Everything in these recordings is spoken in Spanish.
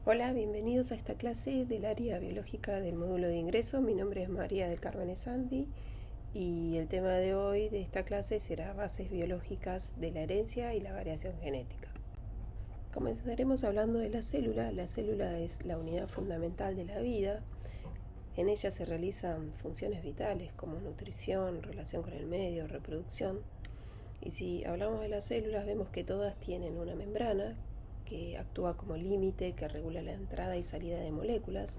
Hola, bienvenidos a esta clase del área biológica del módulo de ingreso. Mi nombre es María del Carmen Esandi y el tema de hoy de esta clase será bases biológicas de la herencia y la variación genética. Comenzaremos hablando de la célula. La célula es la unidad fundamental de la vida. En ella se realizan funciones vitales como nutrición, relación con el medio, reproducción. Y si hablamos de las células, vemos que todas tienen una membrana que actúa como límite, que regula la entrada y salida de moléculas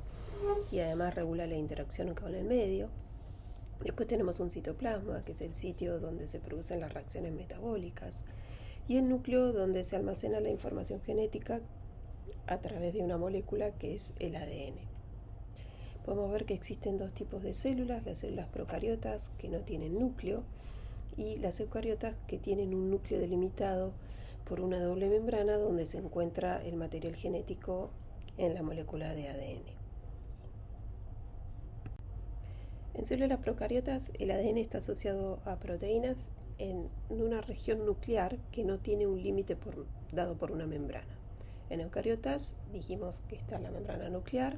y además regula la interacción con el medio. Después tenemos un citoplasma, que es el sitio donde se producen las reacciones metabólicas, y el núcleo, donde se almacena la información genética a través de una molécula que es el ADN. Podemos ver que existen dos tipos de células: las células procariotas, que no tienen núcleo, y las eucariotas, que tienen un núcleo delimitado por una doble membrana donde se encuentra el material genético en la molécula de ADN. En células procariotas, el ADN está asociado a proteínas en una región nuclear que no tiene un límite dado por una membrana. En eucariotas dijimos que está la membrana nuclear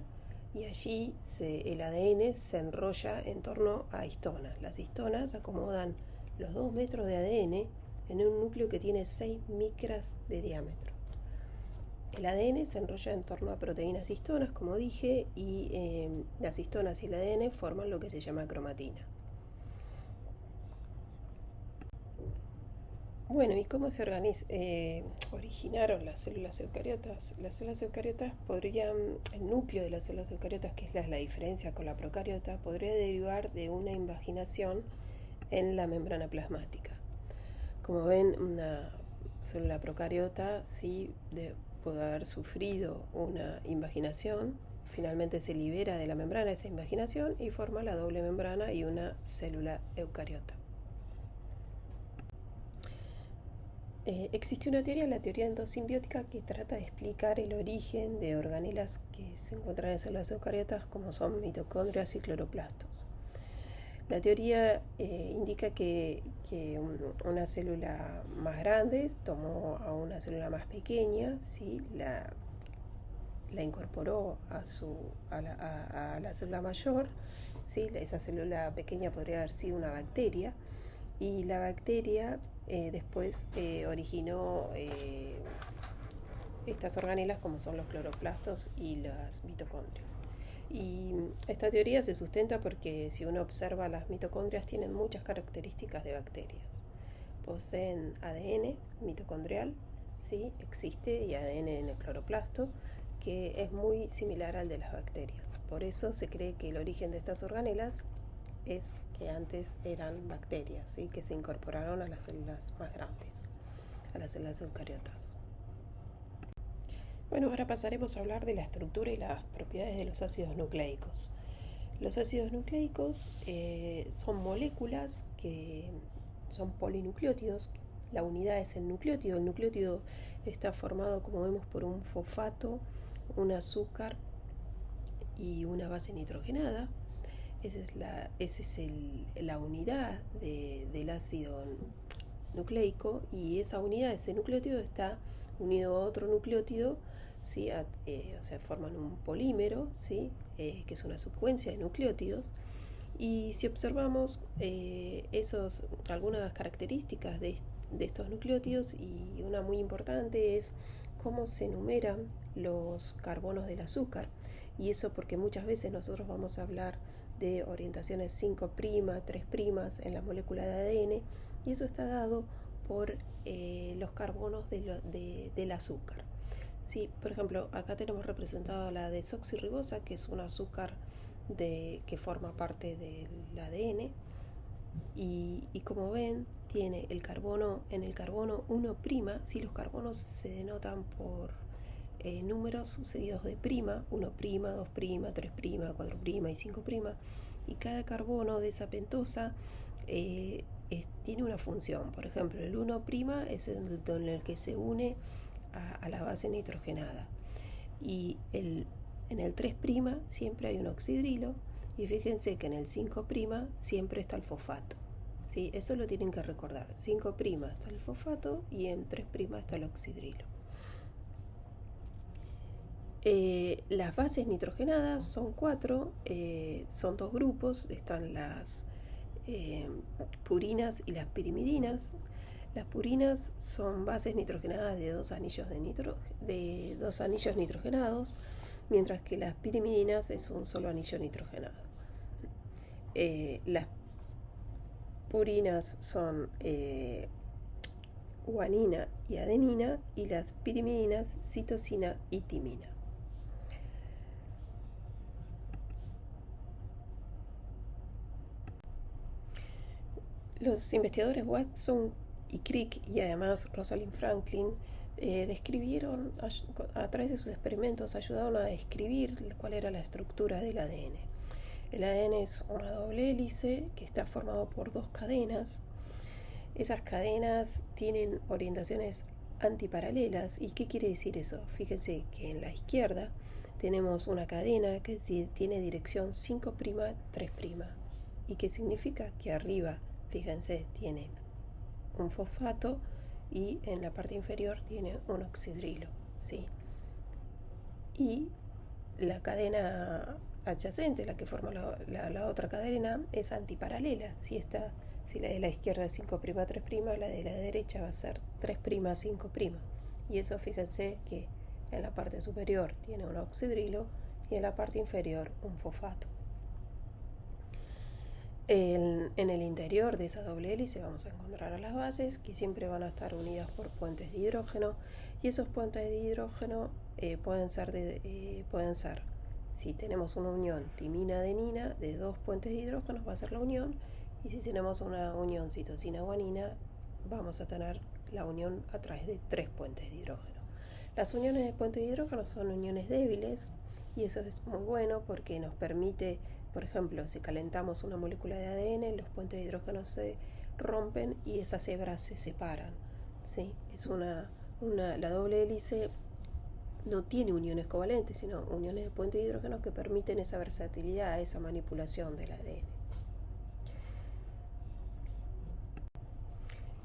y allí el ADN se enrolla en torno a histonas. Las histonas acomodan los 2 metros de ADN en un núcleo que tiene 6 micras de diámetro. El ADN se enrolla en torno a proteínas histonas, como dije, y las histonas y el ADN forman lo que se llama cromatina. Bueno, ¿y cómo se originaron las células eucariotas? Las células eucariotas el núcleo de las células eucariotas, que es la diferencia con la procariota, podría derivar de una invaginación en la membrana plasmática. Como ven, una célula procariota sí puede haber sufrido una invaginación, finalmente se libera de la membrana esa invaginación y forma la doble membrana y una célula eucariota. Existe una teoría, la teoría endosimbiótica, que trata de explicar el origen de organelas que se encuentran en células eucariotas, como son mitocondrias y cloroplastos. La teoría indica que una célula más grande tomó a una célula más pequeña, ¿sí? la incorporó a la célula mayor, ¿sí? Esa célula pequeña podría haber sido una bacteria, y la bacteria después originó estas organelas, como son los cloroplastos y las mitocondrias. Y esta teoría se sustenta porque si uno observa, las mitocondrias tienen muchas características de bacterias. Poseen ADN mitocondrial, ¿sí? Existe, y ADN en el cloroplasto, que es muy similar al de las bacterias. Por eso se cree que el origen de estas organelas es que antes eran bacterias, ¿sí? Que se incorporaron a las células más grandes, a las células eucariotas. Bueno, ahora pasaremos a hablar de la estructura y las propiedades de los ácidos nucleicos. Los ácidos nucleicos son moléculas que son polinucleótidos. La unidad es el nucleótido. El nucleótido está formado, como vemos, por un fosfato, un azúcar y una base nitrogenada. Esa es la unidad del ácido nucleico, y esa unidad, ese nucleótido, está unido a otro nucleótido, ¿sí? O sea, forman un polímero, ¿sí? Que es una secuencia de nucleótidos. Y si observamos algunas características de estos nucleótidos, y una muy importante es cómo se enumeran los carbonos del azúcar. Y eso porque muchas veces nosotros vamos a hablar de orientaciones 5', 3' en la molécula de ADN, y eso está dado por los carbonos del azúcar. Sí, por ejemplo, acá tenemos representado la desoxirribosa, que es un azúcar que forma parte del ADN, y como ven, tiene en el carbono 1', si los carbonos se denotan por números seguidos de prima: 1', 2', 3', 4' y 5', y cada carbono de esa pentosa tiene una función. Por ejemplo, el 1' es en el que se une a la base nitrogenada, y en el 3' siempre hay un oxidrilo, y fíjense que en el 5' siempre está el fosfato, ¿sí? Eso lo tienen que recordar: 5' está el fosfato y en 3' está el oxidrilo. Las bases nitrogenadas son 4, son 2 grupos, están las purinas y las pirimidinas. Las purinas son bases nitrogenadas de 2 anillos de 2 anillos nitrogenados, mientras que las pirimidinas es un solo anillo nitrogenado. Las purinas son guanina y adenina, y las pirimidinas citosina y timina. Los investigadores Watson y Crick, y además Rosalind Franklin, describieron, a través de sus experimentos, ayudaron a describir cuál era la estructura del ADN. El ADN es una doble hélice que está formado por 2 cadenas. Esas cadenas tienen orientaciones antiparalelas. ¿Y qué quiere decir eso? Fíjense que en la izquierda tenemos una cadena que tiene dirección 5', 3'. ¿Y qué significa? Que arriba, fíjense, tiene un fosfato y en la parte inferior tiene un oxidrilo, ¿sí? Y la cadena adyacente, la que forma la otra cadena, es antiparalela. Si la de la izquierda es 5', 3', la de la derecha va a ser 3', 5'. Y eso, fíjense que en la parte superior tiene un oxidrilo y en la parte inferior un fosfato. En el interior de esa doble hélice vamos a encontrar a las bases, que siempre van a estar unidas por puentes de hidrógeno, y esos puentes de hidrógeno pueden ser, si tenemos una unión timina-adenina de 2 puentes de hidrógeno, va a ser la unión, y si tenemos una unión citosina-guanina, vamos a tener la unión a través de 3 puentes de hidrógeno. Las uniones de puentes de hidrógeno son uniones débiles, y eso es muy bueno porque nos permite, por ejemplo, si calentamos una molécula de ADN, los puentes de hidrógeno se rompen y esas hebras se separan, ¿sí? La doble hélice no tiene uniones covalentes, sino uniones de puentes de hidrógeno que permiten esa versatilidad, esa manipulación del ADN.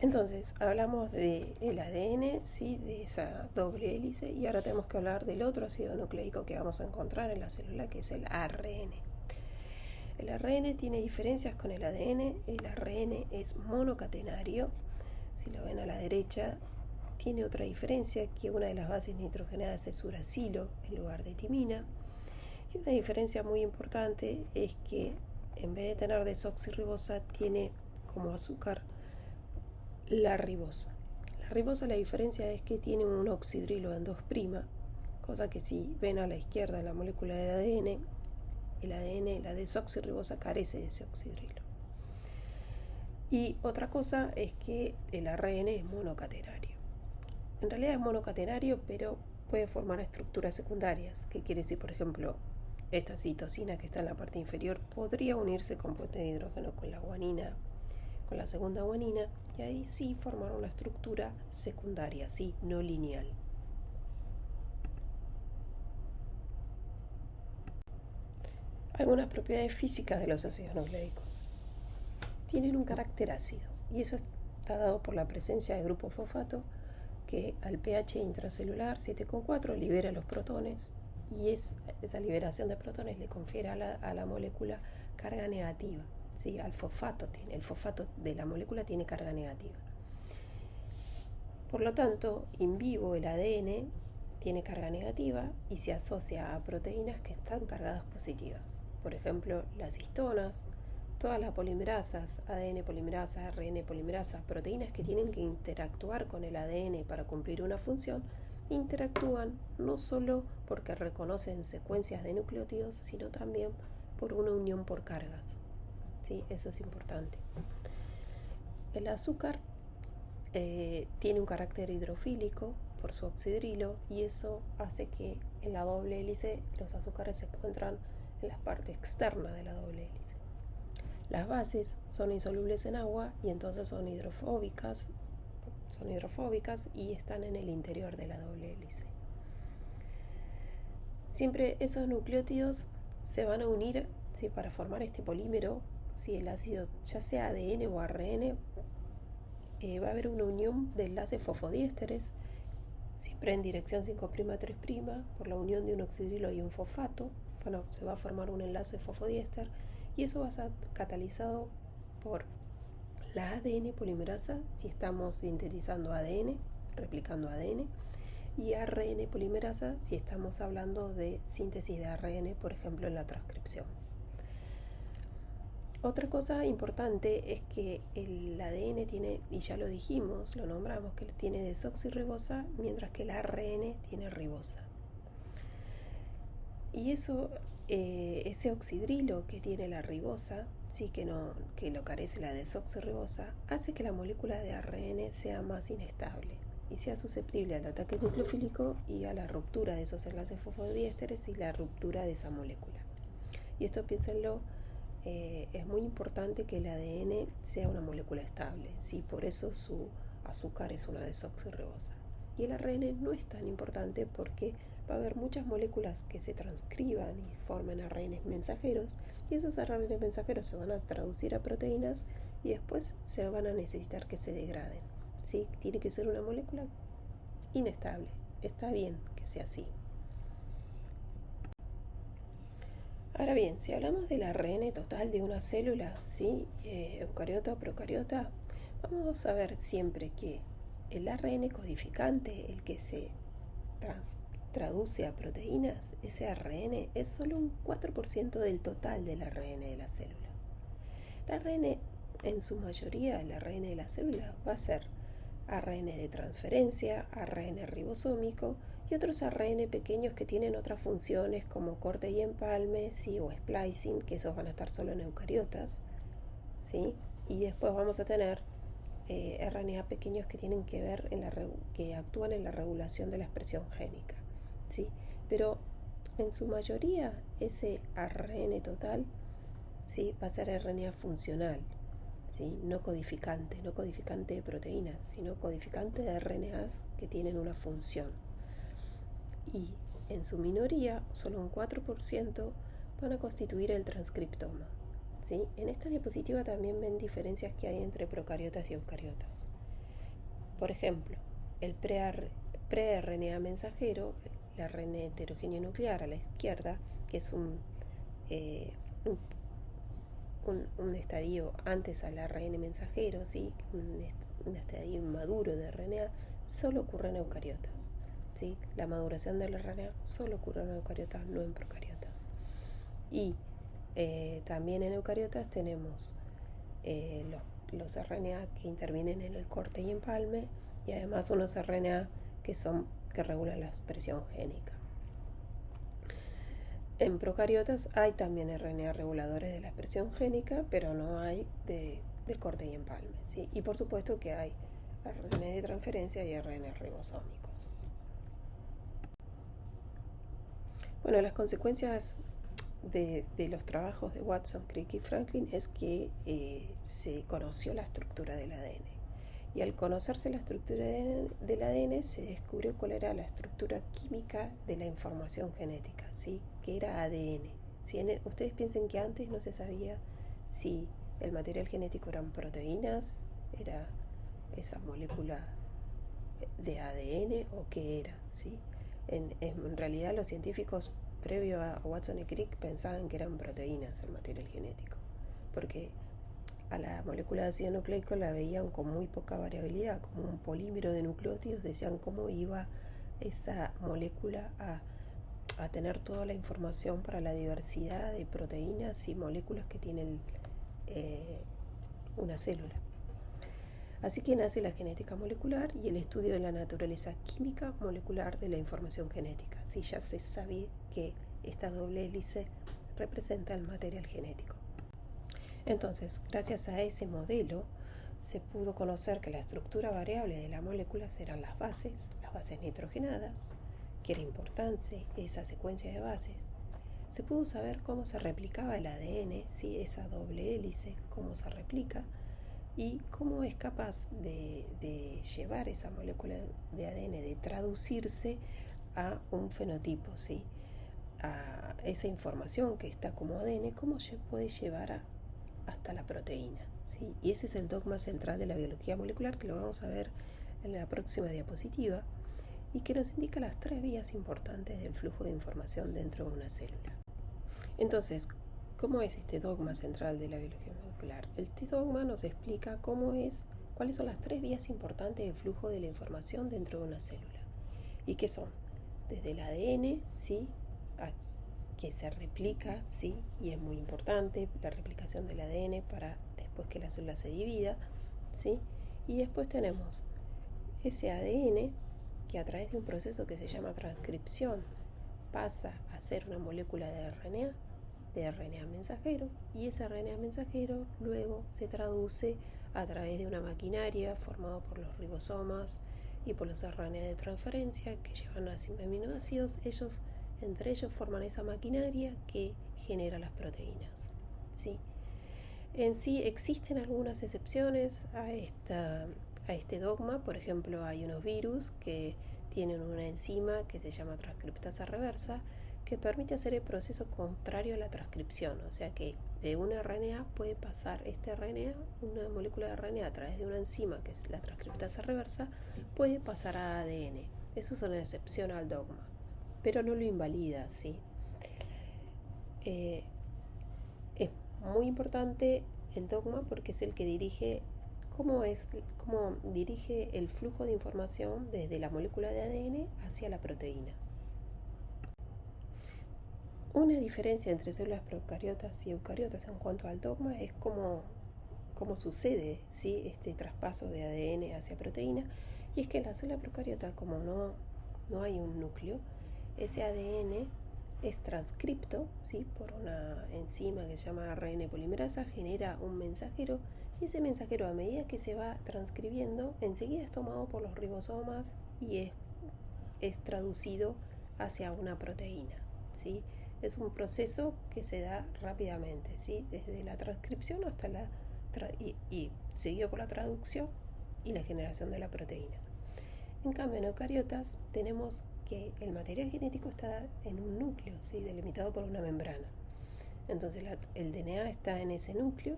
Entonces, hablamos del ADN, ¿sí? De esa doble hélice, y ahora tenemos que hablar del otro ácido nucleico que vamos a encontrar en la célula, que es el ARN. El ARN tiene diferencias con el ADN. El ARN es monocatenario. Si lo ven a la derecha, tiene otra diferencia, que una de las bases nitrogenadas es uracilo en lugar de timina. Y una diferencia muy importante es que en vez de tener desoxirribosa, tiene como azúcar la ribosa. La ribosa, la diferencia es que tiene un oxidrilo en 2', cosa que si ven a la izquierda la molécula del ADN, el ADN, la desoxirribosa, carece de ese oxidrilo. Y otra cosa es que el ARN es monocatenario. En realidad es monocatenario, pero puede formar estructuras secundarias. ¿Qué quiere decir? Por ejemplo, esta citosina que está en la parte inferior podría unirse con puente de hidrógeno con la guanina, con la segunda guanina, y ahí sí formar una estructura secundaria, sí, no lineal. Algunas propiedades físicas de los ácidos nucleicos. Tienen un carácter ácido, y eso está dado por la presencia de grupo fosfato, que al pH intracelular 7,4 libera los protones, y esa liberación de protones le confiere a la molécula carga negativa. Sí, el fosfato de la molécula tiene carga negativa. Por lo tanto, in vivo el ADN tiene carga negativa y se asocia a proteínas que están cargadas positivas. Por ejemplo, las histonas, todas las polimerasas, ADN polimerasa, ARN polimerasa, proteínas que tienen que interactuar con el ADN para cumplir una función, interactúan no solo porque reconocen secuencias de nucleótidos, sino también por una unión por cargas. Sí, eso es importante. El azúcar tiene un carácter hidrofílico por su oxidrilo, y eso hace que en la doble hélice los azúcares se encuentran en la parte externa de la doble hélice. Las bases son insolubles en agua y entonces son hidrofóbicas y están en el interior de la doble hélice. Siempre esos nucleótidos se van a unir, ¿sí? Para formar este polímero. Si el ácido, ya sea ADN o ARN, va a haber una unión de enlaces fosfodiésteres siempre en dirección 5'3', por la unión de un oxidrilo y un fosfato. Bueno, se va a formar un enlace fosfodiéster y eso va a ser catalizado por la ADN polimerasa, si estamos sintetizando ADN, replicando ADN, y ARN polimerasa, si estamos hablando de síntesis de ARN, por ejemplo, en la transcripción. Otra cosa importante es que el ADN tiene, y ya lo dijimos, lo nombramos, que tiene desoxirribosa, mientras que el ARN tiene ribosa. Y eso, ese oxidrilo que tiene la ribosa, sí que lo carece la desoxirribosa, hace que la molécula de ARN sea más inestable y sea susceptible al ataque nucleofílico y a la ruptura de esos enlaces fosfodiésteres y la ruptura de esa molécula. Y esto, piénsenlo, es muy importante que el ADN sea una molécula estable, ¿sí? Por eso su azúcar es una desoxirribosa. Y el ARN no es tan importante porque va a haber muchas moléculas que se transcriban y formen ARN mensajeros, y esos ARN mensajeros se van a traducir a proteínas y después se van a necesitar que se degraden, ¿sí? Tiene que ser una molécula inestable. Está bien que sea así. Ahora bien, si hablamos del ARN total de una célula, ¿sí? Eucariota o procariota, vamos a ver siempre que el ARN codificante, el que se traduce a proteínas, ese ARN es solo un 4% del total del ARN de la célula. El ARN, en su mayoría, el ARN de la célula va a ser ARN de transferencia, ARN ribosómico y otros ARN pequeños que tienen otras funciones como corte y empalme, ¿sí? O splicing, que esos van a estar solo en eucariotas, ¿sí? Y después vamos a tener RNA pequeños que tienen que ver que actúan en la regulación de la expresión génica, ¿sí? Pero en su mayoría ese ARN total, ¿sí? Va a ser RNA funcional, ¿sí? No codificante de proteínas, sino codificante de RNAs que tienen una función. Y en su minoría, solo un 4% van a constituir el transcriptoma, ¿sí? En esta diapositiva también ven diferencias que hay entre procariotas y eucariotas. Por ejemplo, el pre-RNA mensajero, el RNA heterogéneo nuclear a la izquierda, que es un estadio antes al ARN mensajero, ¿sí? Un estadio inmaduro de RNA, solo ocurre en eucariotas, ¿sí? La maduración del RNA solo ocurre en eucariotas, no en procariotas. Y también en eucariotas tenemos los RNA que intervienen en el corte y empalme, y además unos RNA que regulan la expresión génica. En procariotas hay también RNA reguladores de la expresión génica, pero no hay de corte y empalme, ¿sí? Y por supuesto que hay RNA de transferencia y RNA ribosómicos. Bueno, las consecuencias de los trabajos de Watson, Crick y Franklin es que se conoció la estructura del ADN. Y al conocerse la estructura del ADN se descubrió cuál era la estructura química de la información genética, ¿sí? Que era ADN. Ustedes piensen que antes no se sabía si el material genético eran proteínas, era esa molécula de ADN o qué era, ¿sí? En realidad los científicos previo a Watson y Crick pensaban que eran proteínas el material genético, porque a la molécula de ácido nucleico la veían con muy poca variabilidad, como un polímero de nucleótidos, decían cómo iba esa molécula a tener toda la información para la diversidad de proteínas y moléculas que tiene una célula. Así que nace la genética molecular y el estudio de la naturaleza química molecular de la información genética. Sí, ya se sabe que esta doble hélice representa el material genético. Entonces, gracias a ese modelo, se pudo conocer que la estructura variable de las moléculas eran las bases nitrogenadas, que era importante esa secuencia de bases. Se pudo saber cómo se replicaba el ADN, ¿sí? Esa doble hélice, cómo se replica, y cómo es capaz de llevar esa molécula de ADN, de traducirse a un fenotipo, ¿sí? A esa información que está como ADN, cómo se puede llevar hasta la proteína, ¿sí? Y ese es el dogma central de la biología molecular, que lo vamos a ver en la próxima diapositiva. y que nos indica las tres vías importantes del flujo de información dentro de una célula. Entonces, ¿cómo es este dogma central de la biología molecular? Este dogma nos explica cuáles son las tres vías importantes del flujo de la información dentro de una célula. ¿Y qué son? Desde el ADN, ¿sí? Que se replica, ¿sí? Y es muy importante la replicación del ADN para después que la célula se divida, ¿sí? Y después tenemos ese ADN que a través de un proceso que se llama transcripción pasa a ser una molécula de RNA mensajero, y ese RNA mensajero luego se traduce a través de una maquinaria formada por los ribosomas y por los RNA de transferencia que llevan aminoácidos. Entre ellos forman esa maquinaria que genera las proteínas, ¿sí? En sí existen algunas excepciones a este dogma. Por ejemplo, hay unos virus que tienen una enzima que se llama transcriptasa reversa, que permite hacer el proceso contrario a la transcripción, o sea que de un RNA puede pasar este RNA, una molécula de RNA a través de una enzima que es la transcriptasa reversa, puede pasar a ADN. Eso es una excepción al dogma, pero no lo invalida, ¿sí? Es muy importante el dogma porque es el que dirige cómo dirige el flujo de información desde la molécula de ADN hacia la proteína. Una diferencia entre células procariotas y eucariotas en cuanto al dogma es cómo sucede, ¿sí? Este traspaso de ADN hacia proteína, y es que en la célula procariota, como no hay un núcleo, ese ADN es transcripto, ¿sí? Por una enzima que se llama ARN polimerasa, genera un mensajero, y ese mensajero, a medida que se va transcribiendo, enseguida es tomado por los ribosomas y es traducido hacia una proteína, ¿sí? Es un proceso que se da rápidamente, ¿sí? Desde la transcripción hasta y seguido por la traducción y la generación de la proteína. En cambio, en eucariotas tenemos que el material genético está en un núcleo, ¿sí? Delimitado por una membrana. Entonces el DNA está en ese núcleo,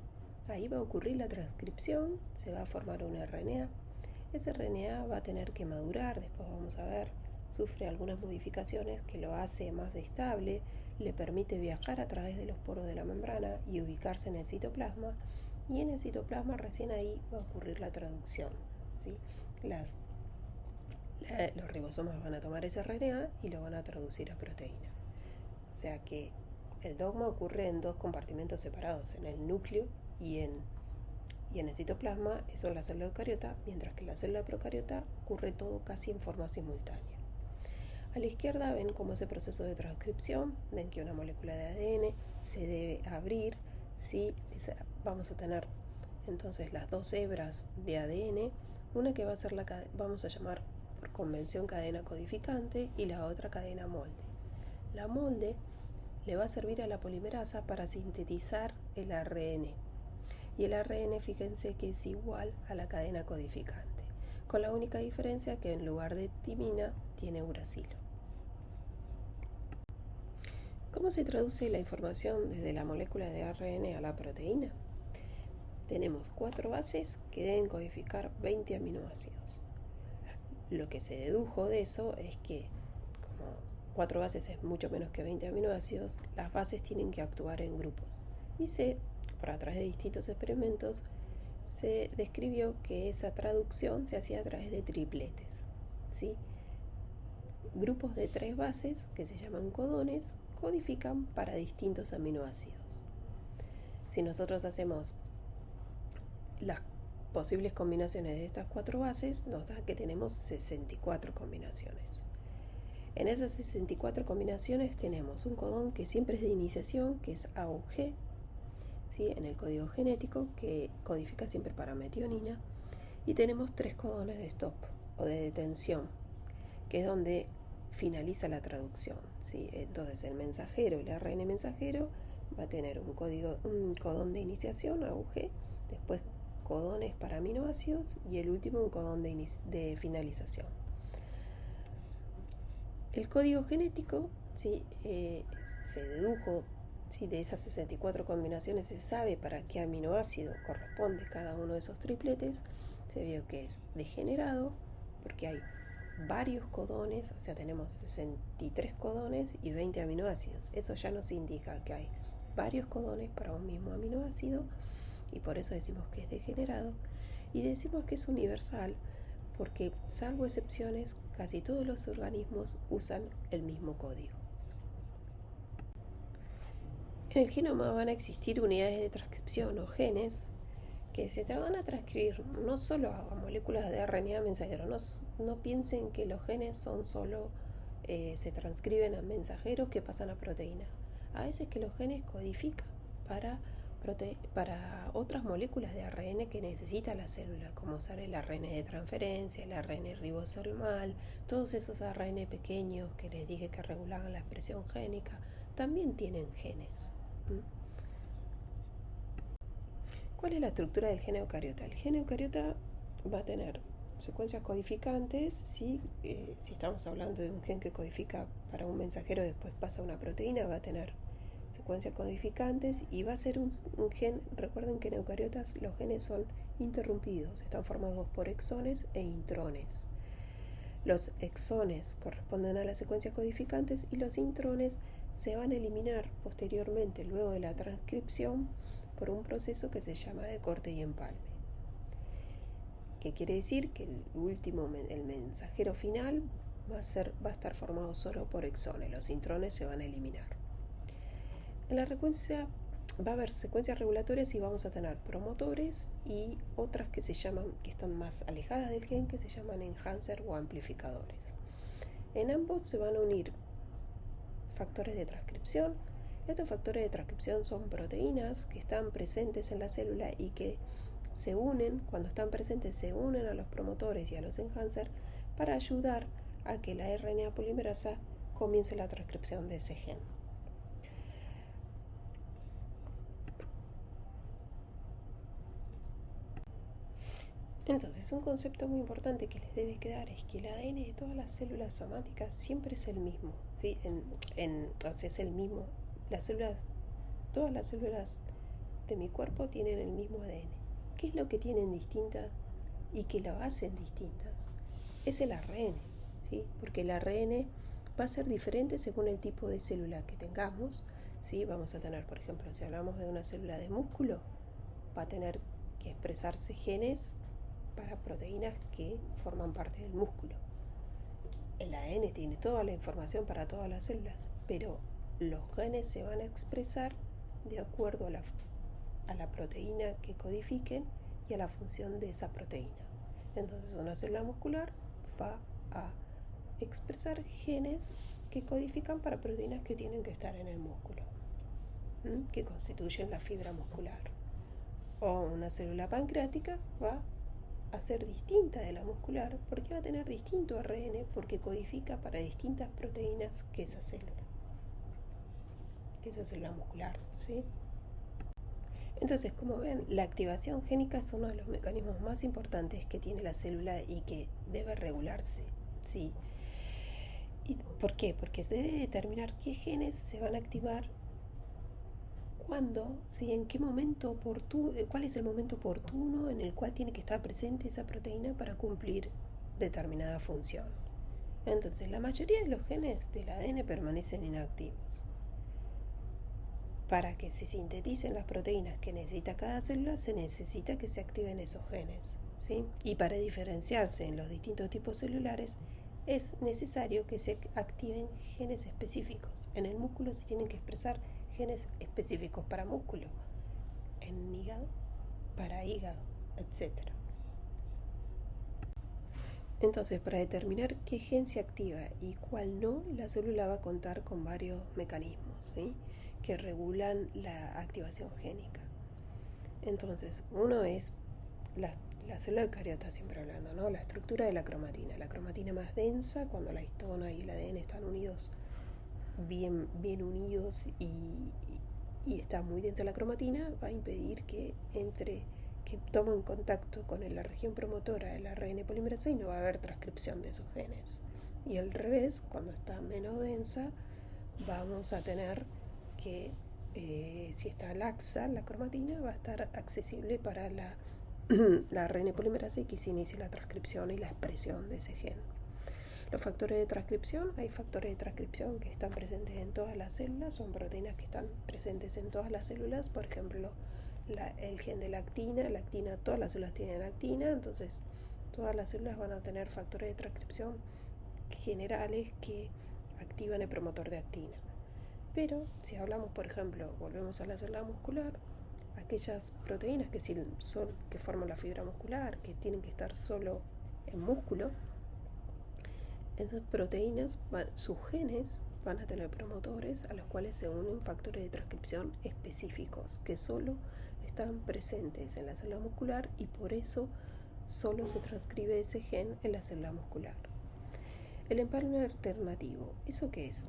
ahí va a ocurrir la transcripción, se va a formar un RNA. Ese RNA va a tener que madurar, después vamos a ver, sufre algunas modificaciones que lo hace más estable, le permite viajar a través de los poros de la membrana y ubicarse en el citoplasma, y en el citoplasma recién ahí va a ocurrir la traducción, ¿sí? Los ribosomas van a tomar ese RNA y lo van a traducir a proteína. O sea que el dogma ocurre en dos compartimentos separados, en el núcleo y en el citoplasma, eso es la célula eucariota, mientras que en la célula procariota ocurre todo casi en forma simultánea. A la izquierda ven cómo ese proceso de transcripción, ven que una molécula de ADN se debe abrir, ¿sí? Vamos a tener entonces las dos hebras de ADN, una que va a ser vamos a llamar por convención cadena codificante, y la otra cadena molde. La molde le va a servir a la polimerasa para sintetizar el ARN, y el ARN, fíjense que es igual a la cadena codificante, con la única diferencia que en lugar de timina tiene uracilo. ¿Cómo se traduce la información desde la molécula de ARN a la proteína? Tenemos 4 bases que deben codificar 20 aminoácidos. Lo que se dedujo de eso es que, como 4 bases es mucho menos que 20 aminoácidos, las bases tienen que actuar en grupos. Y a través de distintos experimentos, se describió que esa traducción se hacía a través de tripletes, ¿sí? Grupos de 3 bases, que se llaman codones, codifican para distintos aminoácidos. Si nosotros hacemos las posibles combinaciones de estas 4 bases, nos da que tenemos 64 combinaciones. En esas 64 combinaciones tenemos un codón que siempre es de iniciación, que es A u G, ¿sí? En el código genético, que codifica siempre para metionina, y tenemos 3 codones de stop o de detención, que es donde finaliza la traducción, ¿sí? Entonces el mensajero, el ARN mensajero, va a tener un codón de iniciación, AUG, después codones para aminoácidos y el último un codón de finalización. El código genético, ¿sí? Se dedujo, ¿sí? De esas 64 combinaciones se sabe para qué aminoácido corresponde cada uno de esos tripletes. Se vio que es degenerado porque hay varios codones, o sea, tenemos 63 codones y 20 aminoácidos. Eso ya nos indica que hay varios codones para un mismo aminoácido y por eso decimos que es degenerado. Y decimos que es universal porque, salvo excepciones, casi todos los organismos usan el mismo código. En el genoma van a existir unidades de transcripción o genes que se te van a transcribir no solo a moléculas de RNA mensajero. No piensen que los genes son solo, se transcriben a mensajeros que pasan a proteína. A veces que los genes codifican para otras moléculas de ARN que necesita la célula, como usar el ARN de transferencia, el ARN ribosomal, todos esos ARN pequeños que les dije que regulaban la expresión génica, también tienen genes. ¿Cuál es la estructura del gen eucariota? El gen eucariota va a tener secuencias codificantes, ¿sí? Si estamos hablando de un gen que codifica para un mensajero y después pasa a una proteína, va a tener secuencias codificantes y va a ser un gen. Recuerden que en eucariotas los genes son interrumpidos, están formados por exones e intrones. Los exones corresponden a las secuencias codificantes y los intrones se van a eliminar posteriormente, luego de la transcripción, por un proceso que se llama de corte y empalme. ¿Qué quiere decir? Que el mensajero final va a estar formado solo por exones, los intrones se van a eliminar. En la secuencia va a haber secuencias regulatorias y vamos a tener promotores y otras que están más alejadas del gen, que se llaman enhancer o amplificadores. En ambos se van a unir factores de transcripción. Estos factores de transcripción son proteínas que están presentes en la célula y que se unen, cuando están presentes, se unen a los promotores y a los enhancer para ayudar a que la RNA polimerasa comience la transcripción de ese gen. Entonces, un concepto muy importante que les debe quedar es que el ADN de todas las células somáticas siempre es el mismo, ¿sí? Entonces es el mismo. Todas las células de mi cuerpo tienen el mismo ADN. ¿Qué es lo que tienen distintas y que lo hacen distintas? Es el ARN, ¿sí? Porque el ARN va a ser diferente según el tipo de célula que tengamos, ¿sí? Vamos a tener, por ejemplo, si hablamos de una célula de músculo, va a tener que expresarse genes para proteínas que forman parte del músculo. El ADN tiene toda la información para todas las células, pero los genes se van a expresar de acuerdo a la proteína que codifiquen y a la función de esa proteína. Entonces, una célula muscular va a expresar genes que codifican para proteínas que tienen que estar en el músculo, que constituyen la fibra muscular. O una célula pancreática va a ser distinta de la muscular porque va a tener distinto ARN, porque codifica para distintas proteínas que esa célula muscular, ¿sí? Entonces, como ven, la activación génica es uno de los mecanismos más importantes que tiene la célula y que debe regularse, ¿sí? ¿Y por qué? Porque se debe determinar qué genes se van a activar, cuándo, ¿sí? En qué momento oportuno, cuál es el momento oportuno en el cual tiene que estar presente esa proteína para cumplir determinada función. Entonces, la mayoría de los genes del ADN permanecen inactivos. Para que se sinteticen las proteínas que necesita cada célula, se necesita que se activen esos genes, ¿sí? Y para diferenciarse en los distintos tipos celulares, es necesario que se activen genes específicos. En el músculo se tienen que expresar genes específicos para músculo, en hígado, para hígado, etc. Entonces, para determinar qué gen se activa y cuál no, la célula va a contar con varios mecanismos, ¿sí?, que regulan la activación génica. Entonces, uno es la célula eucariota, siempre hablando, ¿no? La estructura de la cromatina más densa, cuando la histona y el ADN están unidos, bien unidos y está muy densa la cromatina, va a impedir que tomen contacto con la región promotora del ARN polimerasa y no va a haber transcripción de esos genes. Y al revés, cuando está menos densa, vamos a tener que, si está laxa la cromatina, va a estar accesible para la ARN polimerasa y que se inicie la transcripción y la expresión de ese gen. Los factores de transcripción, hay factores de transcripción que están presentes en todas las células, son proteínas que están presentes en todas las células, por ejemplo, el gen de lactina, todas las células tienen lactina, entonces todas las células van a tener factores de transcripción generales que activan el promotor de actina. Pero si hablamos, por ejemplo, volvemos a la célula muscular, aquellas proteínas que forman la fibra muscular, que tienen que estar solo en músculo, esas proteínas, sus genes van a tener promotores a los cuales se unen factores de transcripción específicos que solo están presentes en la célula muscular y por eso solo se transcribe ese gen en la célula muscular. El empalme alternativo, ¿eso qué es?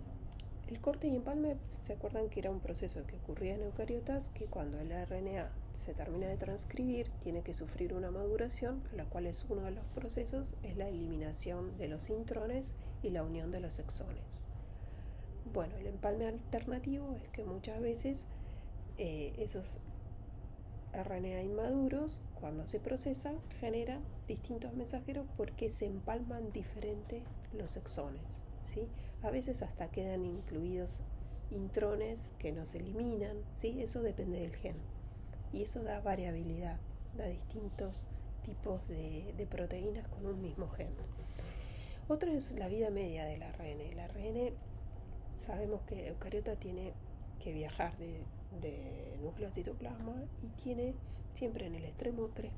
El corte y empalme, ¿se acuerdan que era un proceso que ocurría en eucariotas que cuando el RNA se termina de transcribir tiene que sufrir una maduración, la cual es uno de los procesos, es la eliminación de los intrones y la unión de los exones? Bueno, el empalme alternativo es que muchas veces esos RNA inmaduros, cuando se procesan, generan distintos mensajeros porque se empalman diferente los exones, ¿sí? A veces hasta quedan incluidos intrones que no se eliminan, ¿sí? Eso depende del gen. Y eso da variabilidad, da distintos tipos de proteínas con un mismo gen. Otra es la vida media del ARN. El ARN, sabemos que eucariota tiene que viajar de núcleo a citoplasma y tiene siempre en el extremo 3'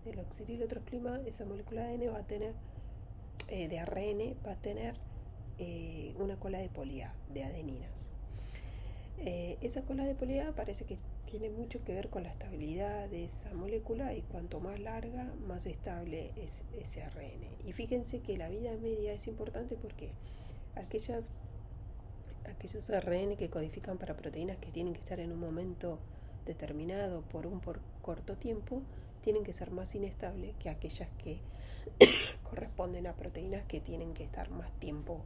del oxirilo 3', esa molécula de ADN va a tener, de ARN va a tener una cola de poli-A, de adeninas. Esa cola de poli-A parece que tiene mucho que ver con la estabilidad de esa molécula y cuanto más larga, más estable es ese ARN. Y fíjense que la vida media es importante porque aquellos ARN que codifican para proteínas que tienen que estar en un momento determinado por corto tiempo, tienen que ser más inestables que aquellas que corresponden a proteínas que tienen que estar más tiempo,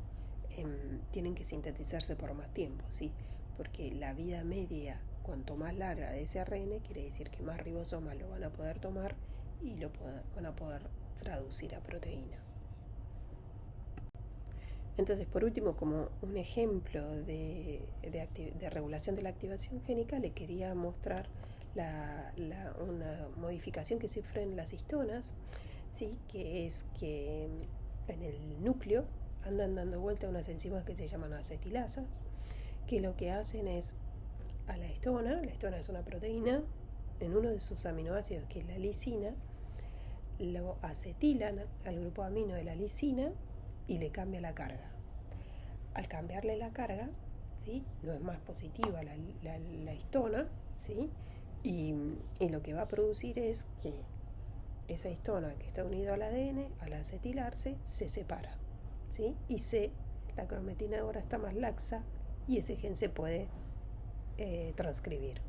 tienen que sintetizarse por más tiempo, ¿sí? Porque la vida media, cuanto más larga de ese ARN, quiere decir que más ribosomas lo van a poder tomar y lo van a poder traducir a proteína. Entonces, por último, como un ejemplo de regulación de la activación génica, le quería mostrar una modificación que sufren en las histonas, ¿sí? Que es que en el núcleo andan dando vuelta unas enzimas que se llaman acetilasas, que lo que hacen es a la histona es una proteína, en uno de sus aminoácidos, que es la lisina, lo acetilan al grupo amino de la lisina y le cambia la carga. Al cambiarle la carga, ¿sí? No es más positiva la histona, ¿sí? Y lo que va a producir es que esa histona que está unida al ADN, al acetilarse, se separa, ¿sí? Y la cromatina ahora está más laxa y ese gen se puede transcribir.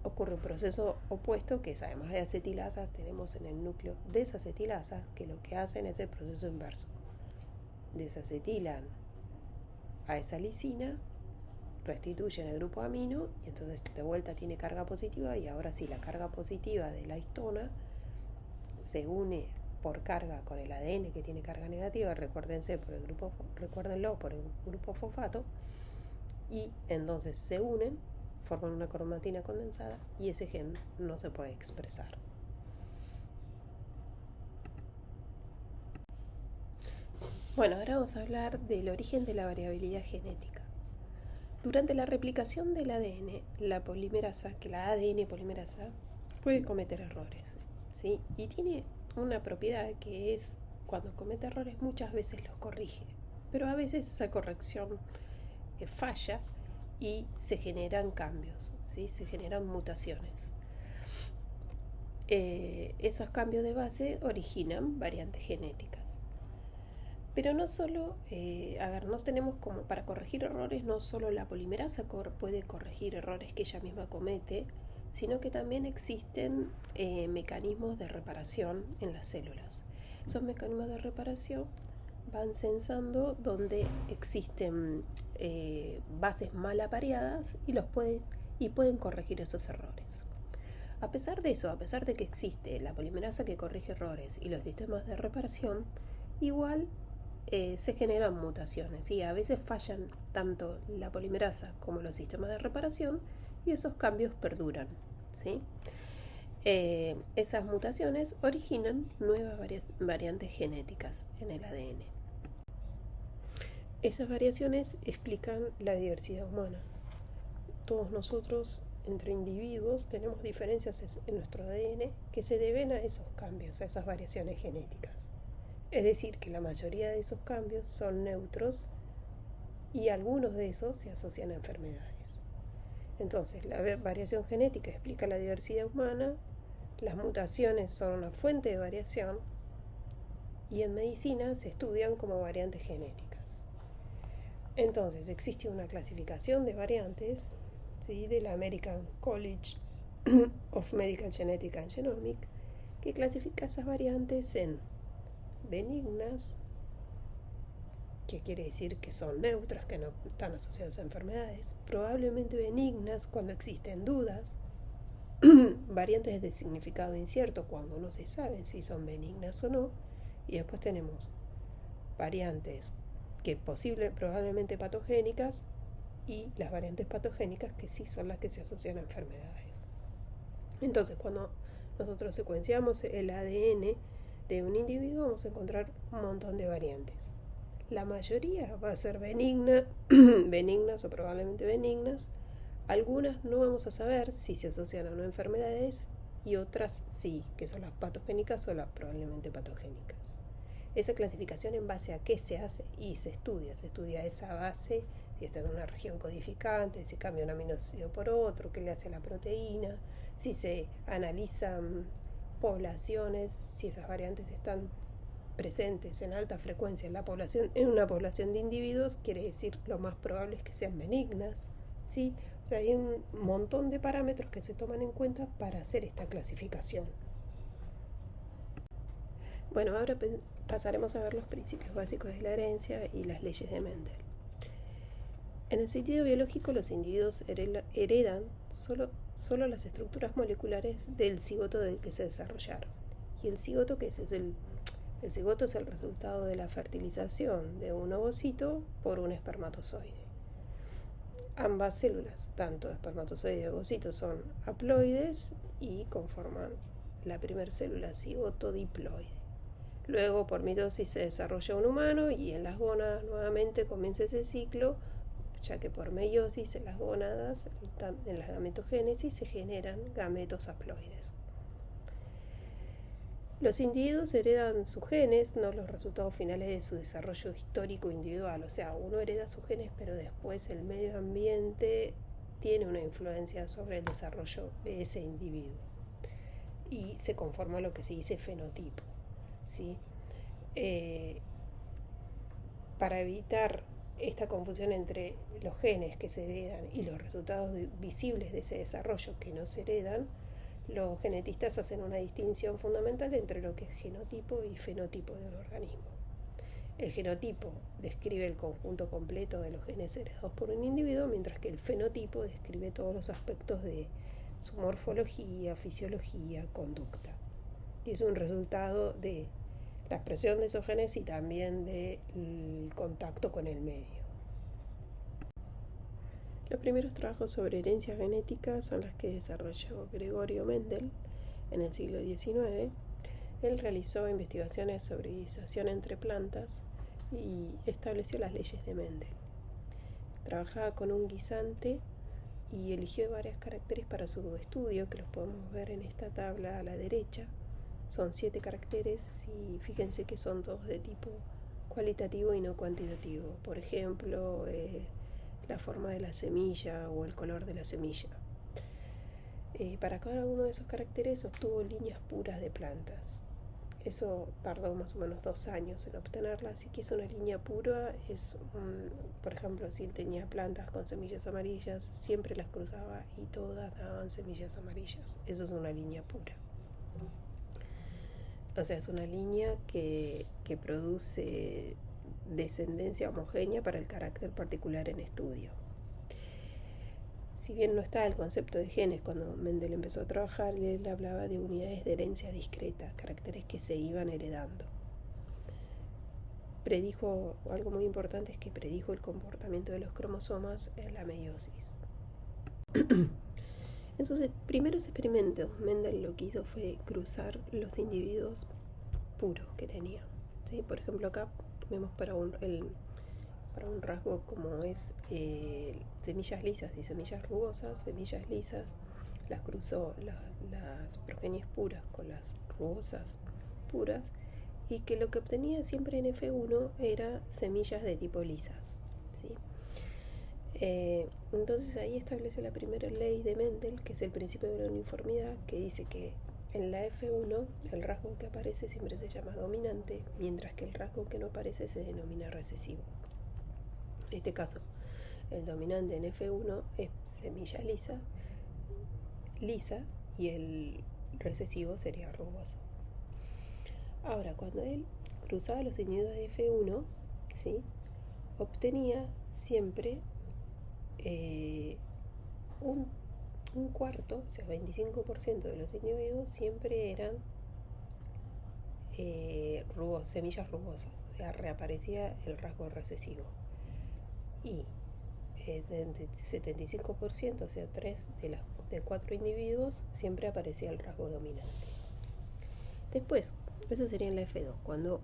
Ocurre un proceso opuesto que es, además de acetilasas, tenemos en el núcleo desacetilasas que lo que hacen es el proceso inverso. Desacetilan a esa lisina, restituyen el grupo amino y entonces de vuelta tiene carga positiva y ahora sí la carga positiva de la histona se une por carga con el ADN que tiene carga negativa, recuérdenlo por el grupo fosfato, y entonces se unen, forman una cromatina condensada y ese gen no se puede expresar. Bueno, ahora vamos a hablar del origen de la variabilidad genética. Durante la replicación del ADN, la ADN polimerasa puede cometer errores, ¿sí? Y tiene una propiedad que es, cuando comete errores muchas veces los corrige, pero a veces esa corrección falla y se generan cambios, ¿sí? Se generan mutaciones. Esos cambios de base originan variantes genéticas. Pero no solo, nos tenemos como para corregir errores, no solo la polimerasa puede corregir errores que ella misma comete, sino que también existen mecanismos de reparación en las células. Esos mecanismos de reparación van censando donde existen bases mal apareadas y pueden corregir esos errores. A pesar de eso, a pesar de que existe la polimerasa que corrige errores y los sistemas de reparación, igual se generan mutaciones y a veces fallan tanto la polimerasa como los sistemas de reparación y esos cambios perduran, ¿sí? Esas mutaciones originan nuevas variantes genéticas en el ADN. Esas variaciones explican la diversidad humana. Todos nosotros, entre individuos, tenemos diferencias en nuestro ADN que se deben a esos cambios, a esas variaciones genéticas. Es decir, que la mayoría de esos cambios son neutros y algunos de esos se asocian a enfermedades. Entonces, la variación genética explica la diversidad humana, las mutaciones son una fuente de variación y en medicina se estudian como variantes genéticas. Entonces, existe una clasificación de variantes, ¿sí?, de la American College of Medical Genetics and Genomics, que clasifica esas variantes en benignas, que quiere decir que son neutras, que no están asociadas a enfermedades, probablemente benignas cuando existen dudas, variantes de significado incierto cuando no se sabe si son benignas o no, y después tenemos variantes que probablemente patogénicas y las variantes patogénicas que sí son las que se asocian a enfermedades. Entonces, cuando nosotros secuenciamos el ADN de un individuo vamos a encontrar un montón de variantes. La mayoría va a ser benignas o probablemente benignas. Algunas no vamos a saber si se asocian o no a enfermedades y otras sí, que son las patogénicas o las probablemente patogénicas. Esa clasificación en base a qué se hace y se estudia esa base, si está en una región codificante, si cambia un aminoácido por otro, qué le hace a la proteína, si se analizan poblaciones, si esas variantes están presentes en alta frecuencia en una población de individuos, quiere decir lo más probable es que sean benignas, ¿sí? O sea, hay un montón de parámetros que se toman en cuenta para hacer esta clasificación. Bueno, ahora pasaremos a ver los principios básicos de la herencia y las leyes de Mendel. En el sentido biológico, los individuos heredan solo las estructuras moleculares del cigoto del que se desarrollaron. Y el cigoto, ¿qué es? El cigoto es el resultado de la fertilización de un ovocito por un espermatozoide. Ambas células, tanto espermatozoide y ovocito, son haploides y conforman la primera célula cigoto diploide. Luego, por mitosis, se desarrolla un humano y en las gónadas nuevamente comienza ese ciclo, ya que por meiosis en las gónadas, en la gametogénesis, se generan gametos haploides. Los individuos heredan sus genes, no los resultados finales de su desarrollo histórico individual. O sea, uno hereda sus genes, pero después el medio ambiente tiene una influencia sobre el desarrollo de ese individuo. Y se conforma lo que se dice fenotipo, ¿sí? Para evitar esta confusión entre los genes que se heredan y los resultados visibles de ese desarrollo que no se heredan, los genetistas hacen una distinción fundamental entre lo que es genotipo y fenotipo de un organismo. El genotipo describe el conjunto completo de los genes heredados por un individuo, mientras que el fenotipo describe todos los aspectos de su morfología, fisiología, conducta. Y es un resultado de la expresión de esos genes y también del contacto con el medio. Los primeros trabajos sobre herencia genética son los que desarrolló Gregorio Mendel en el siglo XIX. Él realizó investigaciones sobre hibridación entre plantas y estableció las leyes de Mendel. Trabajaba con un guisante y eligió varios caracteres para su estudio, que los podemos ver en esta tabla a la derecha. Son 7 caracteres y fíjense que son todos de tipo cualitativo y no cuantitativo. Por ejemplo, la forma de la semilla o el color de la semilla. Para cada uno de esos caracteres obtuvo líneas puras de plantas. Eso tardó más o menos 2 años en obtenerla, así que es una línea pura. Por ejemplo, si él tenía plantas con semillas amarillas, siempre las cruzaba y todas daban semillas amarillas. Eso es una línea pura. O sea, es una línea que produce descendencia homogénea para el carácter particular en estudio. Si bien no está el concepto de genes cuando Mendel empezó a trabajar, él hablaba de unidades de herencia discreta, caracteres que se iban heredando. predijo, algo muy importante es que predijo el comportamiento de los cromosomas en la meiosis. Entonces, primeros experimentos, Mendel lo que hizo fue cruzar los individuos puros que tenía, ¿sí? Por ejemplo, acá vemos para un rasgo como es semillas lisas y semillas rugosas. Semillas lisas las cruzó las progenies puras con las rugosas puras, y que lo que obtenía siempre en F1 era semillas de tipo lisas, ¿sí? Entonces ahí estableció la primera ley de Mendel, que es el principio de la uniformidad, que dice que en la F1 el rasgo que aparece siempre se llama dominante, mientras que el rasgo que no aparece se denomina recesivo. En este caso, el dominante en F1 es semilla lisa, y el recesivo sería rugoso. Ahora, cuando él cruzaba los individuos de F1, ¿sí?, obtenía siempre un cuarto, o sea, 25% de los individuos siempre eran semillas rugosas, o sea, reaparecía el rasgo recesivo. Y 75%, o sea, 3 de 4 individuos, siempre aparecía el rasgo dominante. Después, eso sería en la F2. Cuando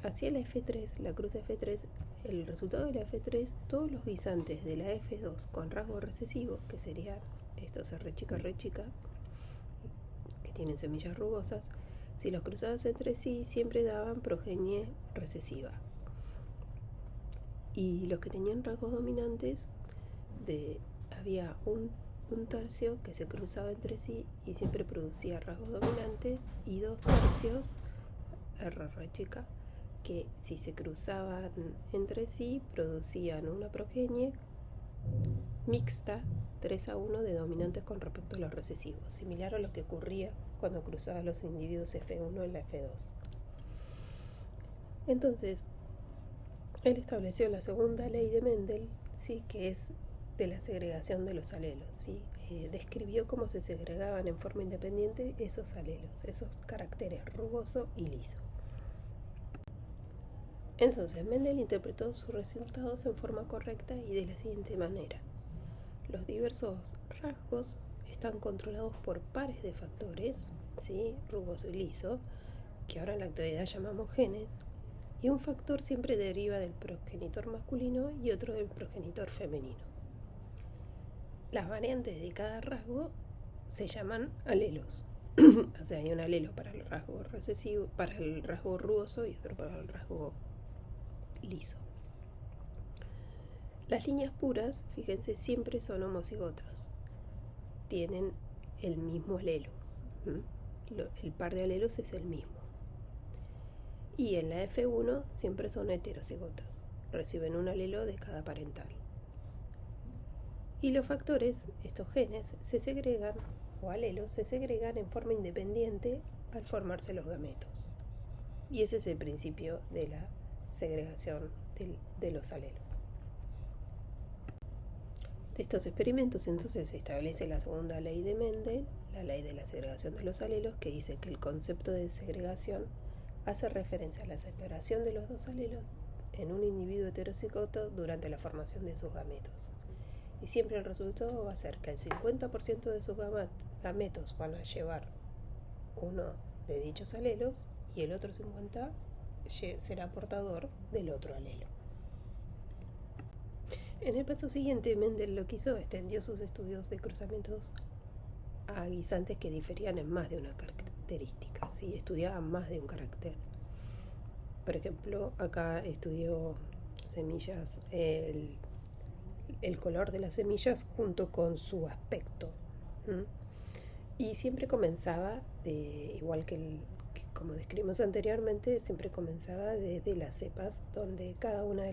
hacía la F3, la cruz F3, el resultado de la F3, todos los guisantes de la F2 con rasgo recesivo, que serían estos R chica, que tienen semillas rugosas, si los cruzabas entre sí, siempre daban progenie recesiva. Y los que tenían rasgos dominantes, había un tercio que se cruzaba entre sí y siempre producía rasgo dominante, y 2 tercios, R chica, que si se cruzaban entre sí producían una progenie mixta 3-1 de dominantes con respecto a los recesivos, similar a lo que ocurría cuando cruzaba los individuos F1 en la F2. Entonces, él estableció la segunda ley de Mendel, ¿sí?, que es de la segregación de los alelos, ¿sí? Describió cómo se segregaban en forma independiente esos alelos, esos caracteres rugoso y liso. Entonces, Mendel interpretó sus resultados en forma correcta y de la siguiente manera: los diversos rasgos están controlados por pares de factores, ¿sí?, rugoso y liso, que ahora en la actualidad llamamos genes, y un factor siempre deriva del progenitor masculino y otro del progenitor femenino. Las variantes de cada rasgo se llaman alelos. O sea, hay un alelo para el rasgo recesivo, para el rasgo rugoso, y otro para el rasgo liso. Las líneas puras, fíjense, siempre son homocigotas, tienen el mismo alelo. El par de alelos es el mismo. Y en la F1 siempre son heterocigotas, reciben un alelo de cada parental. Y los factores, estos genes, se segregan, o alelos, se segregan en forma independiente al formarse los gametos. Y ese es el principio de la segregación de los alelos. De estos experimentos, entonces, se establece la segunda ley de Mendel, la ley de la segregación de los alelos, que dice que el concepto de segregación hace referencia a la separación de los dos alelos en un individuo heterocigoto durante la formación de sus gametos. Y siempre el resultado va a ser que el 50% de sus gametos van a llevar uno de dichos alelos y el otro 50% será portador del otro alelo. En el paso siguiente, Mendel lo que hizo, extendió sus estudios de cruzamientos a guisantes que diferían en más de una característica, ¿sí? Estudiaban más de un carácter. Por ejemplo, acá estudió semillas, el color de las semillas junto con su aspecto. Y siempre comenzaba, igual que como describimos anteriormente, siempre comenzaba desde las cepas donde cada una de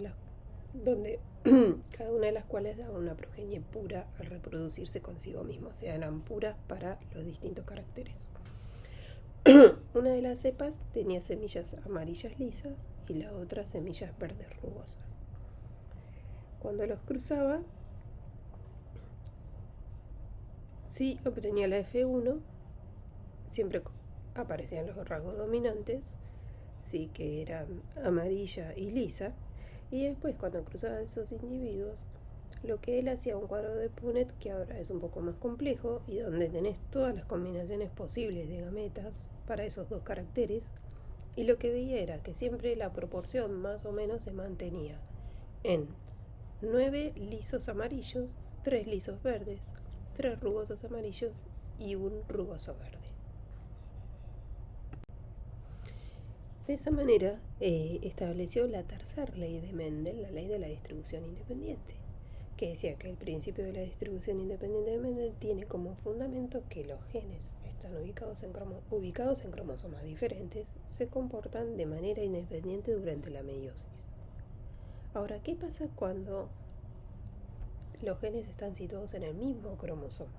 las cuales daba una progenie pura al reproducirse consigo mismo, o sea, eran puras para los distintos caracteres. Una de las cepas tenía semillas amarillas lisas y la otra semillas verdes rugosas. Cuando los cruzaba, si obtenía la F1, siempre aparecían los rasgos dominantes. sí, que eran amarilla y lisa, y después cuando cruzaba esos individuos, lo que él hacía un cuadro de Punnett que ahora es un poco más complejo y donde tenés todas las combinaciones posibles de gametas para esos dos caracteres, y lo que veía era que siempre la proporción más o menos se mantenía en 9 lisos amarillos, 3 lisos verdes, 3 rugosos amarillos y un rugoso verde. De esa manera estableció la tercera ley de Mendel, la ley de la distribución independiente, que decía que el principio de la distribución independiente de Mendel tiene como fundamento que los genes están ubicados en cromosomas diferentes, se comportan de manera independiente durante la meiosis. Ahora, ¿qué pasa cuando los genes están situados en el mismo cromosoma?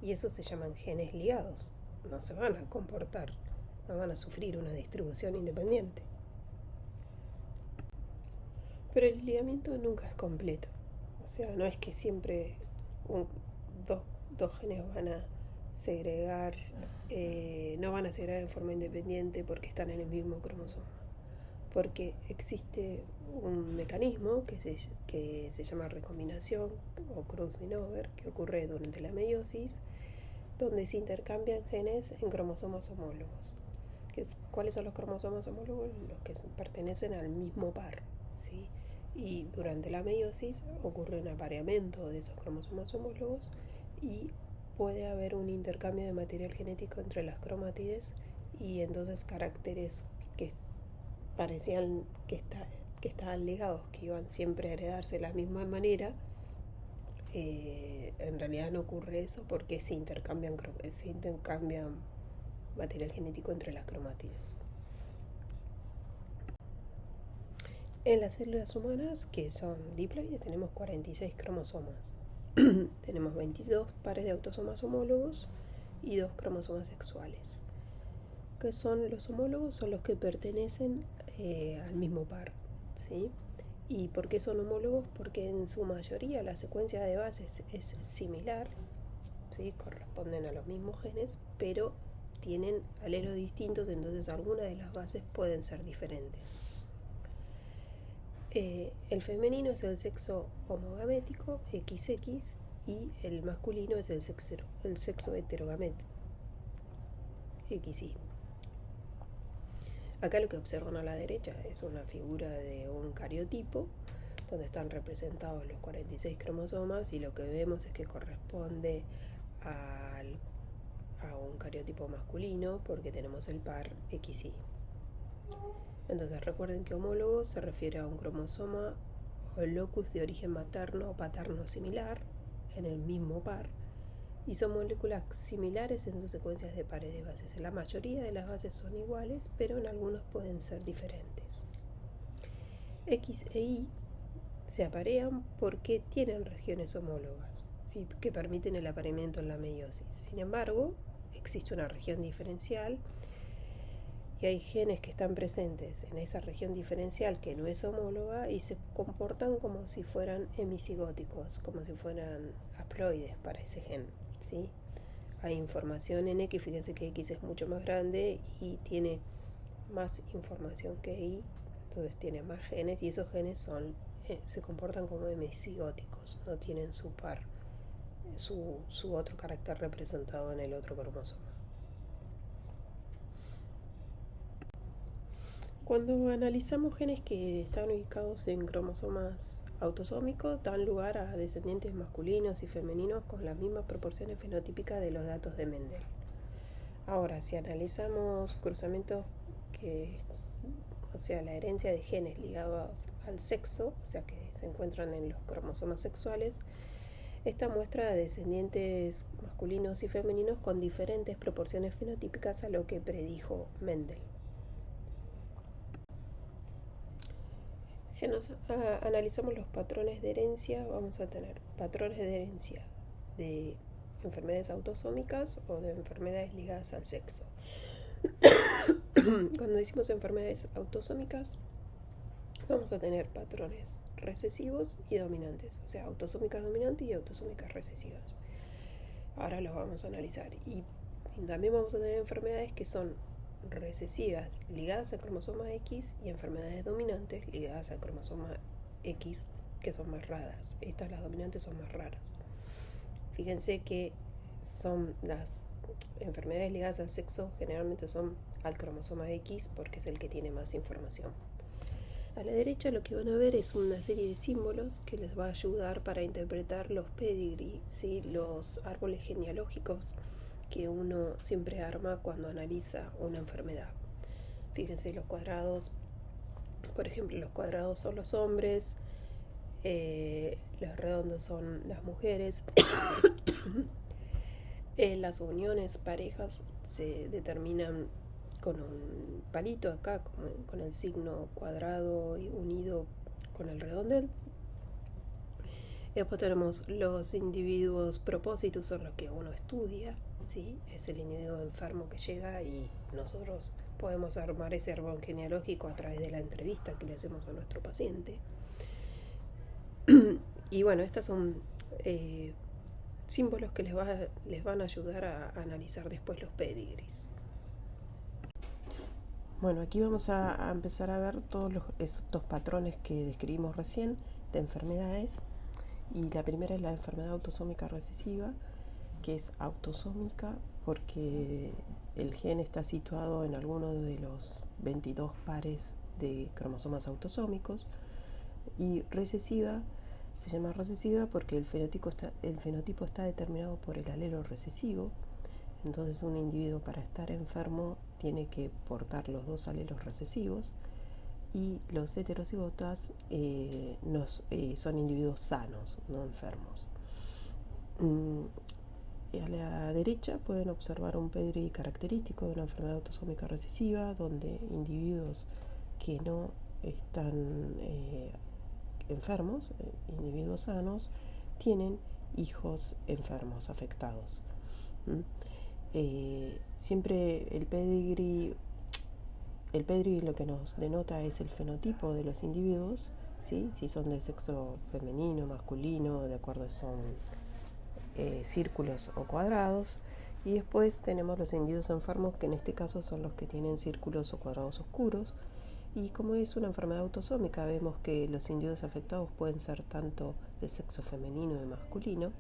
Y eso se llaman genes ligados. No se van a comportar, no van a sufrir una distribución independiente. Pero el ligamiento nunca es completo. O sea, no es que siempre dos genes van a segregar, no van a segregar en forma independiente porque están en el mismo cromosoma. Porque existe un mecanismo que se llama recombinación o crossing over, que ocurre durante la meiosis, donde se intercambian genes en cromosomas homólogos. ¿Cuáles son los cromosomas homólogos? Los que pertenecen al mismo par, ¿sí? Y durante la meiosis ocurre un apareamiento de esos cromosomas homólogos y puede haber un intercambio de material genético entre las cromátides, y entonces caracteres que parecían que estaban ligados, que iban siempre a heredarse de la misma manera, en realidad no ocurre eso porque se intercambian material genético entre las cromátides. En las células humanas, que son diploides, tenemos 46 cromosomas. Tenemos 22 pares de autosomas homólogos y 2 cromosomas sexuales. ¿Qué son los homólogos? Son los que pertenecen al mismo par, ¿sí? ¿Y por qué son homólogos? Porque en su mayoría la secuencia de bases es similar, ¿sí? Corresponden a los mismos genes, pero tienen alelos distintos, entonces algunas de las bases pueden ser diferentes. El femenino es el sexo homogamético, XX, y el masculino es el sexo heterogamético, XY. Acá lo que observan a la derecha es una figura de un cariotipo donde están representados los 46 cromosomas, y lo que vemos es que corresponde a un cariotipo masculino porque tenemos el par XY. Entonces recuerden que homólogo se refiere a un cromosoma o locus de origen materno o paterno similar en el mismo par, y son moléculas similares en sus secuencias de pares de bases. La mayoría de las bases son iguales, pero en algunos pueden ser diferentes. X e Y se aparean porque tienen regiones homólogas, ¿sí?, que permiten el apareamiento en la meiosis. Sin embargo, existe una región diferencial y hay genes que están presentes en esa región diferencial que no es homóloga y se comportan como si fueran hemicigóticos, como si fueran haploides para ese gen, ¿sí? Hay información en X, fíjense que X es mucho más grande y tiene más información que Y, entonces tiene más genes, y esos genes se comportan como hemicigóticos, no tienen su par, su otro carácter representado en el otro cromosoma. Cuando analizamos genes que están ubicados en cromosomas autosómicos, dan lugar a descendientes masculinos y femeninos con las mismas proporciones fenotípicas de los datos de Mendel. Ahora, si analizamos cruzamientos o sea, la herencia de genes ligados al sexo, o sea, que se encuentran en los cromosomas sexuales, esta muestra descendientes masculinos y femeninos con diferentes proporciones fenotípicas a lo que predijo Mendel. Si analizamos los patrones de herencia, vamos a tener patrones de herencia de enfermedades autosómicas o de enfermedades ligadas al sexo. Cuando decimos enfermedades autosómicas, vamos a tener patrones recesivos y dominantes, o sea, autosómicas dominantes y autosómicas recesivas. Ahora los vamos a analizar. Y también vamos a tener enfermedades que son recesivas ligadas al cromosoma X y enfermedades dominantes ligadas al cromosoma X, que son más raras. Las dominantes son más raras. Fíjense que son las enfermedades ligadas al sexo, generalmente son al cromosoma X porque es el que tiene más información. A la derecha lo que van a ver es una serie de símbolos que les va a ayudar para interpretar los pedigree, ¿sí? Los árboles genealógicos que uno siempre arma cuando analiza una enfermedad. Fíjense los cuadrados, por ejemplo, los cuadrados son los hombres, los redondos son las mujeres. Las uniones, parejas, se determinan con un palito acá, con el signo cuadrado y unido con el redondel. Después tenemos los individuos propósitos, son los que uno estudia, ¿sí? Es el individuo enfermo que llega y nosotros podemos armar ese árbol genealógico a través de la entrevista que le hacemos a nuestro paciente. Y bueno, estas son símbolos que les van a ayudar a analizar después los pedigrees. Bueno, aquí vamos a empezar a ver todos estos patrones que describimos recién de enfermedades. Y la primera es la enfermedad autosómica recesiva, que es autosómica porque el gen está situado en alguno de los 22 pares de cromosomas autosómicos. Y recesiva se llama recesiva porque el fenotipo está determinado por el alelo recesivo. Entonces un individuo para estar enfermo tiene que portar los dos alelos recesivos, y los heterocigotas son individuos sanos, no enfermos. A la derecha pueden observar un pedigree característico de una enfermedad autosómica recesiva, donde individuos que no están enfermos, individuos sanos, tienen hijos enfermos, afectados. Siempre el pedigree lo que nos denota es el fenotipo de los individuos, ¿sí? Si son de sexo femenino, masculino, de acuerdo si son círculos o cuadrados. Y después tenemos los individuos enfermos, que en este caso son los que tienen círculos o cuadrados oscuros. Y como es una enfermedad autosómica, vemos que los individuos afectados pueden ser tanto de sexo femenino y masculino.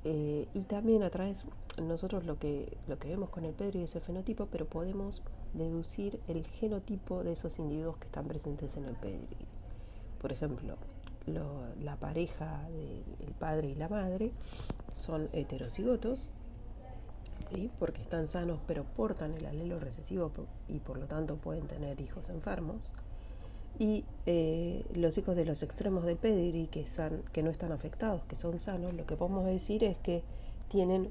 Y también a través, nosotros lo que vemos con el pedigree es el fenotipo, pero podemos deducir el genotipo de esos individuos que están presentes en el pedigree. Por ejemplo, la pareja del padre y la madre son heterocigotos, ¿sí? Porque están sanos pero portan el alelo recesivo y por lo tanto pueden tener hijos enfermos. Y los hijos de los extremos del pedigree que no están afectados, que son sanos, lo que podemos decir es que tienen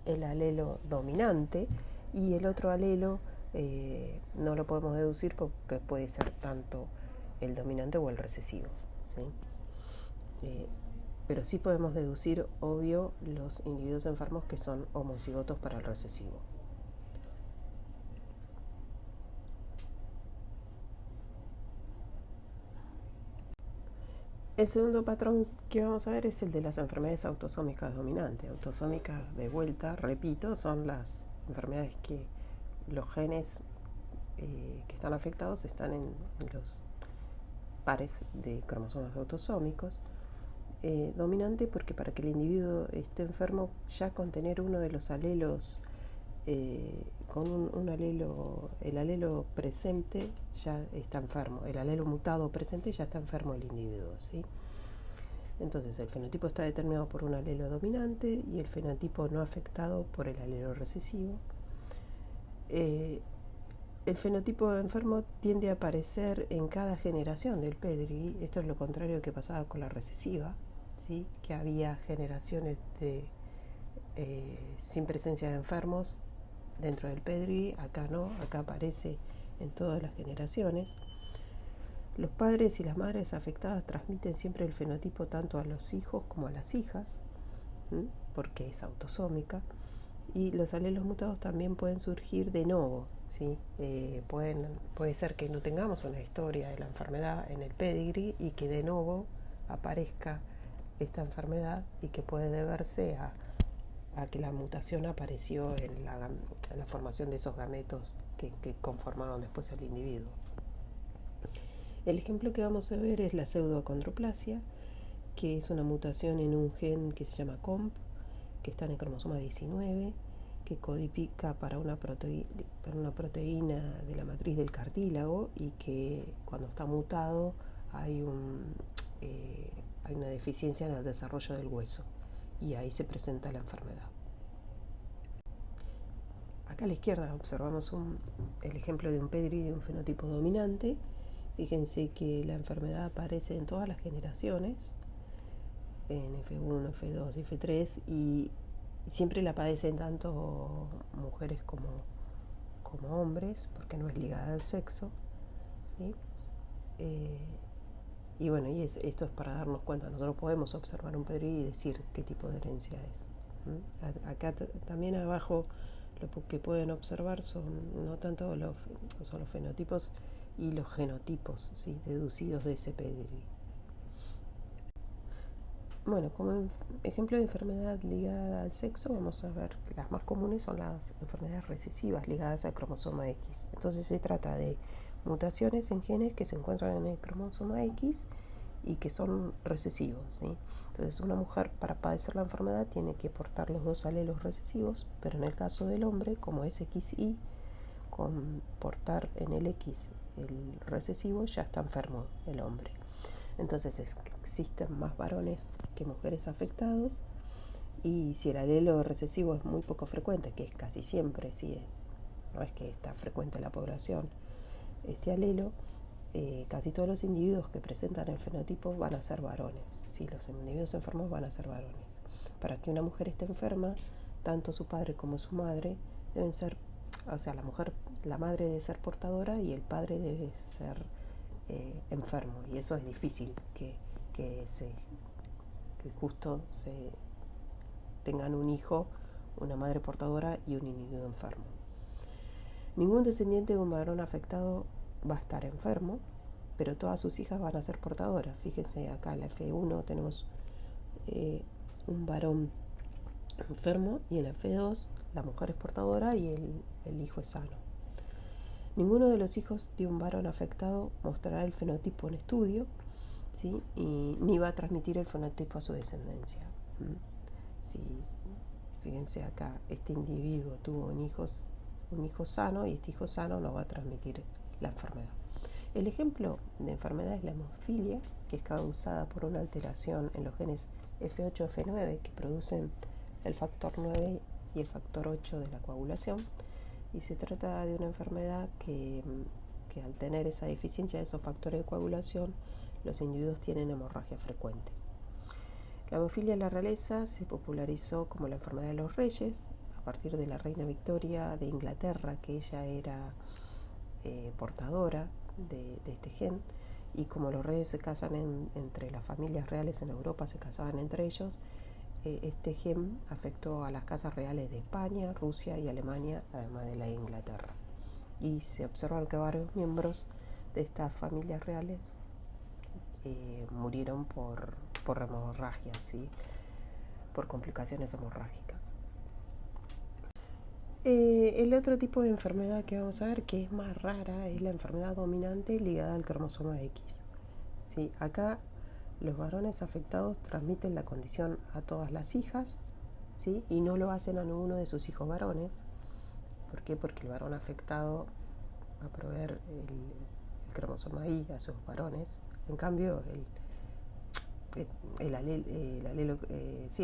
el alelo dominante, y el otro alelo no lo podemos deducir porque puede ser tanto el dominante o el recesivo, ¿sí? Pero sí podemos deducir, obvio, los individuos enfermos que son homocigotos para el recesivo. El segundo patrón que vamos a ver es el de las enfermedades autosómicas dominantes. Autosómicas, de vuelta, repito, son las enfermedades que los genes que están afectados están en los pares de cromosomas autosómicos. Dominante porque para que el individuo esté enfermo, ya con tener uno de los alelos, con un alelo, el alelo presente ya está enfermo, el alelo mutado presente ya está enfermo el individuo, ¿sí? Entonces el fenotipo está determinado por un alelo dominante y el fenotipo no afectado por el alelo recesivo. El fenotipo enfermo tiende a aparecer en cada generación del pedigree. Esto es lo contrario que pasaba con la recesiva, ¿sí? Que había generaciones sin presencia de enfermos dentro del pedigree. Acá no, acá aparece en todas las generaciones. Los padres y las madres afectadas transmiten siempre el fenotipo tanto a los hijos como a las hijas, ¿sí? Porque es autosómica. Y los alelos mutados también pueden surgir de novo, ¿sí? Puede ser que no tengamos una historia de la enfermedad en el pedigree y que de novo aparezca esta enfermedad, y que puede deberse a a que la mutación apareció en la formación de esos gametos que conformaron después el individuo. El ejemplo que vamos a ver es la pseudoacondroplasia, que es una mutación en un gen que se llama COMP, que está en el cromosoma 19, que codifica para una proteína de la matriz del cartílago y que cuando está mutado hay una deficiencia en el desarrollo del hueso y ahí se presenta la enfermedad. Acá a la izquierda observamos el ejemplo de un pedigree de un fenotipo dominante. Fíjense que la enfermedad aparece en todas las generaciones, en F1, F2, F3, y siempre la padecen tanto mujeres como hombres, porque no es ligada al sexo, ¿sí? Y bueno, esto es para darnos cuenta. Nosotros podemos observar un pedigree y decir qué tipo de herencia es. Acá también abajo lo que pueden observar son no tanto los fenotipos y los genotipos, ¿sí?, deducidos de ese pedigree. Bueno, como ejemplo de enfermedad ligada al sexo, vamos a ver que las más comunes son las enfermedades recesivas ligadas al cromosoma X. Entonces se trata de mutaciones en genes que se encuentran en el cromosoma X y que son recesivos, ¿sí? Entonces una mujer para padecer la enfermedad tiene que portar los dos alelos recesivos, pero en el caso del hombre, como es XY, con portar en el X el recesivo ya está enfermo el hombre. Entonces existen más varones que mujeres afectados, y si el alelo recesivo es muy poco frecuente, que es casi siempre, ¿sí?, no es que está frecuente en la población este alelo, casi todos los individuos que presentan el fenotipo van a ser varones. ¿Sí? Los individuos enfermos van a ser varones. Para que una mujer esté enferma, tanto su padre como su madre deben ser, o sea, la madre debe ser portadora y el padre debe ser enfermo, y eso es difícil que justo se tengan un hijo, una madre portadora y un individuo enfermo. Ningún descendiente de un varón afectado va a estar enfermo, pero todas sus hijas van a ser portadoras. Fíjense acá en la F1 tenemos un varón enfermo, y en la F2 la mujer es portadora y el hijo es sano. Ninguno de los hijos de un varón afectado mostrará el fenotipo en estudio, ¿sí?, y ni va a transmitir el fenotipo a su descendencia. ¿Sí? Fíjense acá, este individuo tuvo un hijo sano, y este hijo sano no va a transmitir la enfermedad. El ejemplo de enfermedad es la hemofilia, que es causada por una alteración en los genes F8 y F9 que producen el factor 9 y el factor 8 de la coagulación. Y se trata de una enfermedad que al tener esa deficiencia de esos factores de coagulación, los individuos tienen hemorragias frecuentes. La hemofilia en la realeza se popularizó como la enfermedad de los reyes a partir de la reina Victoria de Inglaterra, que ella era portadora de este gen, y como los reyes se casan entre las familias reales en Europa, se casaban entre ellos, este gen afectó a las casas reales de España, Rusia y Alemania, además de la de Inglaterra. Y se observa que varios miembros de estas familias reales murieron por hemorragias, ¿sí?, por complicaciones hemorrágicas. El otro tipo de enfermedad que vamos a ver, que es más rara, es la enfermedad dominante ligada al cromosoma X. ¿Sí? Acá los varones afectados transmiten la condición a todas las hijas, ¿sí?, y no lo hacen a ninguno de sus hijos varones. ¿Por qué? Porque el varón afectado va a proveer el cromosoma Y a sus varones. En cambio, el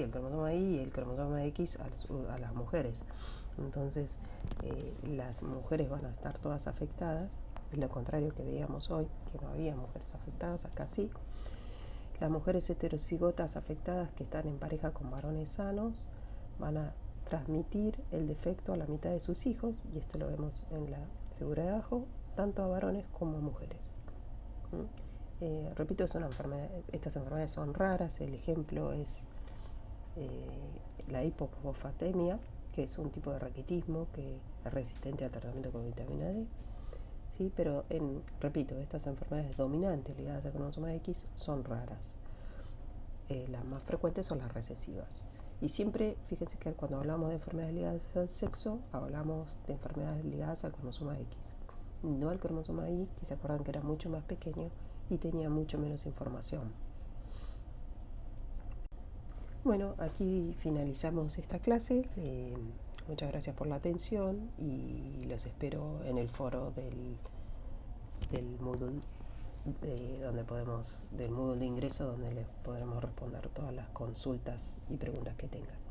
cromosoma Y y el cromosoma X a las mujeres. Entonces, las mujeres van a estar todas afectadas. Es lo contrario que veíamos hoy, que no había mujeres afectadas, acá sí. Las mujeres heterocigotas afectadas que están en pareja con varones sanos van a transmitir el defecto a la mitad de sus hijos, y esto lo vemos en la figura de abajo, tanto a varones como a mujeres. Repito, es una enfermedad, estas enfermedades son raras. El ejemplo es la hipofosfatemia, que es un tipo de raquitismo que es resistente al tratamiento con vitamina D. ¿Sí? Pero repito, estas enfermedades dominantes ligadas al cromosoma X son raras. Las más frecuentes son las recesivas. Y siempre, fíjense que cuando hablamos de enfermedades ligadas al sexo, hablamos de enfermedades ligadas al cromosoma X, no al cromosoma Y, que se acuerdan que era mucho más pequeño y tenía mucho menos información. Bueno, aquí finalizamos esta clase. Muchas gracias por la atención y los espero en el foro del Moodle, del Moodle de ingreso, donde les podremos responder todas las consultas y preguntas que tengan.